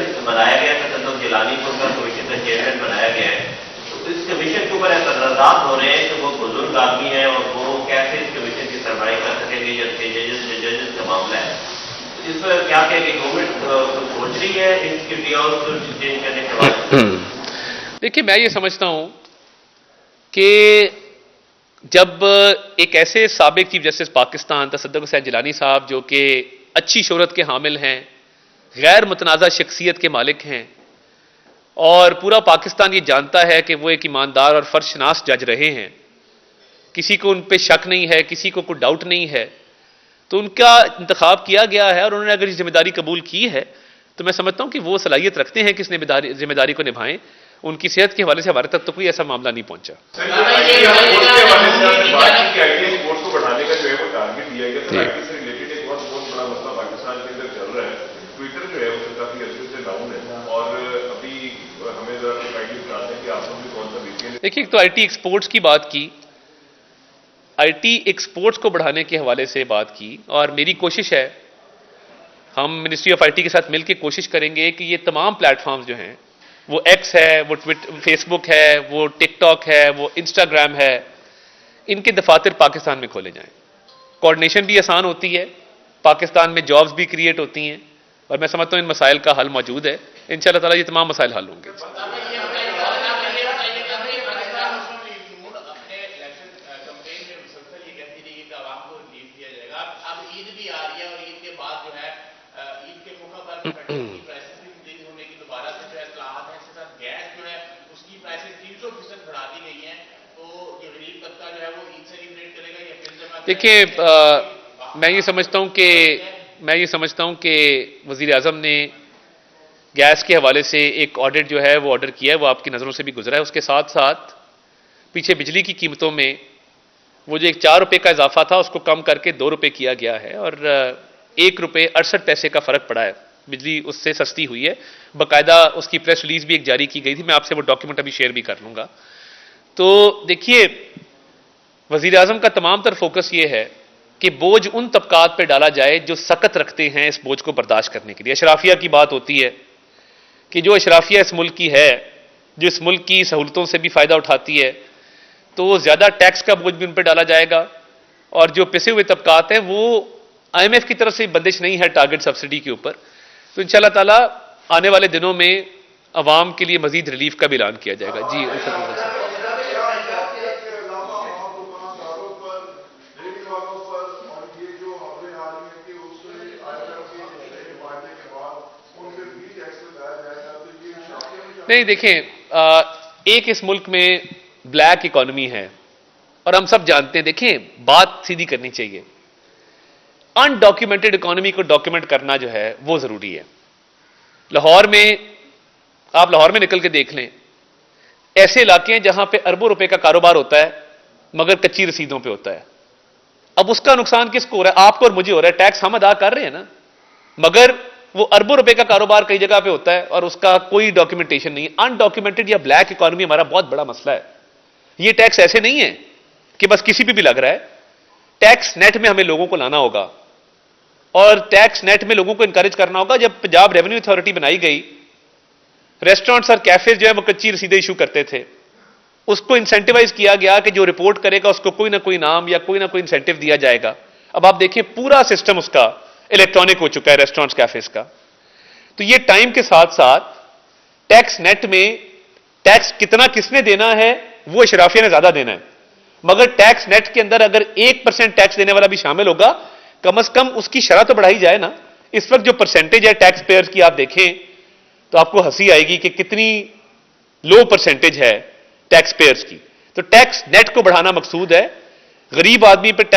Commission बनाया गया था, तंदुर जिलानी को उनका कमीशन का चेयरमैन बनाया गया है, तो इस कमीशन के ऊपर एतराज़ात हो रहे हैं कि वो बुजुर्ग आदमी है और वो कैसे इस कमीशन की सरबराही कर सकेंगे, जबकि जजेस का मामला है। इस पर क्या कहेंगे, गवर्नमेंट सोच रही है इन डिओज को चेंज करने के बाद? देखिए, मैं ये समझता हूं कि जब एक ऐसे साबिक चीफ जस्टिस पाकिस्तान तसद्दुक़ हुसैन जिलानी साहब, जो कि अच्छी शोहरत के हामिल हैं, गैर मुतनाज़ा शख्सियत के मालिक हैं, और पूरा पाकिस्तान ये जानता है कि वो एक ईमानदार और फर्शनास जज रहे हैं, किसी को उन पर शक नहीं है, किसी को कोई डाउट नहीं है, तो उनका इंतखाब किया गया है और उन्होंने अगर ये जिम्मेदारी कबूल की है तो मैं समझता हूं कि वो सलाहियत रखते हैं कि इस जिम्मेदारी को निभाएं। उनकी सेहत के हवाले से हमारे तक तो कोई ऐसा मामला नहीं पहुंचा। देखिए, तो आईटी एक्सपोर्ट्स की बात की, आईटी एक्सपोर्ट्स को बढ़ाने के हवाले से बात की, और मेरी कोशिश है, हम मिनिस्ट्री ऑफ आईटी के साथ मिलकर कोशिश करेंगे कि ये तमाम प्लेटफॉर्म्स जो हैं, वो एक्स है, वो फेसबुक है, वो टिकटॉक है, वो इंस्टाग्राम है, इनके दफातर पाकिस्तान में खोले जाएं। कोऑर्डिनेशन भी आसान होती है, पाकिस्तान में जॉब्स भी क्रिएट होती हैं, और मैं समझता हूं इन मसाइल का हल मौजूद है। इंशाअल्लाह ताला ये तमाम मसाइल हल होंगे। देखिए, मैं ये समझता हूं कि वज़ीर आज़म ने गैस के हवाले से एक ऑडिट जो है वो ऑर्डर किया है, वो आपकी नज़रों से भी गुजरा है। उसके साथ साथ पीछे बिजली की कीमतों में वो जो एक 4 रुपये का इजाफा था उसको कम करके 2 रुपये किया गया है, और 1 रुपये 68 पैसे का फ़र्क पड़ा है। बिजली उससे सस्ती हुई है, बाकायदा उसकी प्रेस रिलीज भी एक जारी की गई थी, मैं आपसे वो डॉक्यूमेंट अभी शेयर भी कर लूँगा। तो देखिए, वज़ीर आज़म का तमाम तर फोकस ये है कि बोझ उन तबकात पर डाला जाए जो सकत रखते हैं इस बोझ को बर्दाश्त करने के लिए। अशराफिया की बात होती है कि जो अशराफिया इस मुल्क की है, जो इस मुल्क की सहूलतों से भी फ़ायदा उठाती है, तो ज़्यादा टैक्स का बोझ भी उन पर डाला जाएगा, और जो पिसे हुए तबकात हैं वो IMF की तरफ से बंदिश नहीं है टारगेट सब्सिडी के ऊपर। तो इंशाअल्लाह ताला आने वाले दिनों में अवाम के लिए मजीद रिलीफ का भी ऐलान किया जाएगा। जी, नहीं, देखें, एक इस मुल्क में ब्लैक इकॉनमी है और हम सब जानते हैं। देखें, बात सीधी करनी चाहिए, अनडॉक्यूमेंटेड इकॉनमी को डॉक्यूमेंट करना जो है वो जरूरी है। लाहौर में, आप लाहौर में निकल के देख लें, ऐसे इलाके हैं जहां पे अरबों रुपए का कारोबार होता है मगर कच्ची रसीदों पे होता है। अब उसका नुकसान किसको हो रहा है? आपको और मुझे हो रहा है। टैक्स हम अदा कर रहे हैं ना, मगर वो अरबों रुपए का कारोबार कई जगह पे होता है और उसका कोई डॉक्यूमेंटेशन नहीं है। अनडॉक्यूमेंटेड या ब्लैक इकॉनमी हमारा बहुत बड़ा मसला है। ये टैक्स ऐसे नहीं है कि बस किसी पे भी लग रहा है। टैक्स नेट में हमें लोगों को लाना होगा, और टैक्स नेट में लोगों को इंकरेज करना होगा। जब पंजाब रेवेन्यू अथॉरिटी बनाई गई, रेस्टोरेंट्स और कैफे जो है वो कच्ची रसीदें इशू करते थे, उसको इंसेंटिवाइज किया गया कि जो रिपोर्ट करेगा उसको कोई ना कोई नाम या कोई ना कोई इंसेंटिव दिया जाएगा। अब आप देखिए, पूरा सिस्टम उसका इलेक्ट्रॉनिक हो चुका है, रेस्टोरेंट्स कैफेज का। तो ये टाइम के साथ साथ टैक्स नेट में टैक्स कितना किसने देना है वो अशराफिया ने ज्यादा देना है, मगर टैक्स नेट के अंदर अगर 1% टैक्स देने वाला भी शामिल होगा, कम से कम उसकी शरह तो बढ़ाई जाए ना। इस वक्त जो परसेंटेज है टैक्स पेयर्स की, आप देखें तो आपको हंसी आएगी कि कितनी लो परसेंटेज है टैक्स पेयर्स की। तो टैक्स नेट को बढ़ाना मकसूद है। गरीब आदमी पर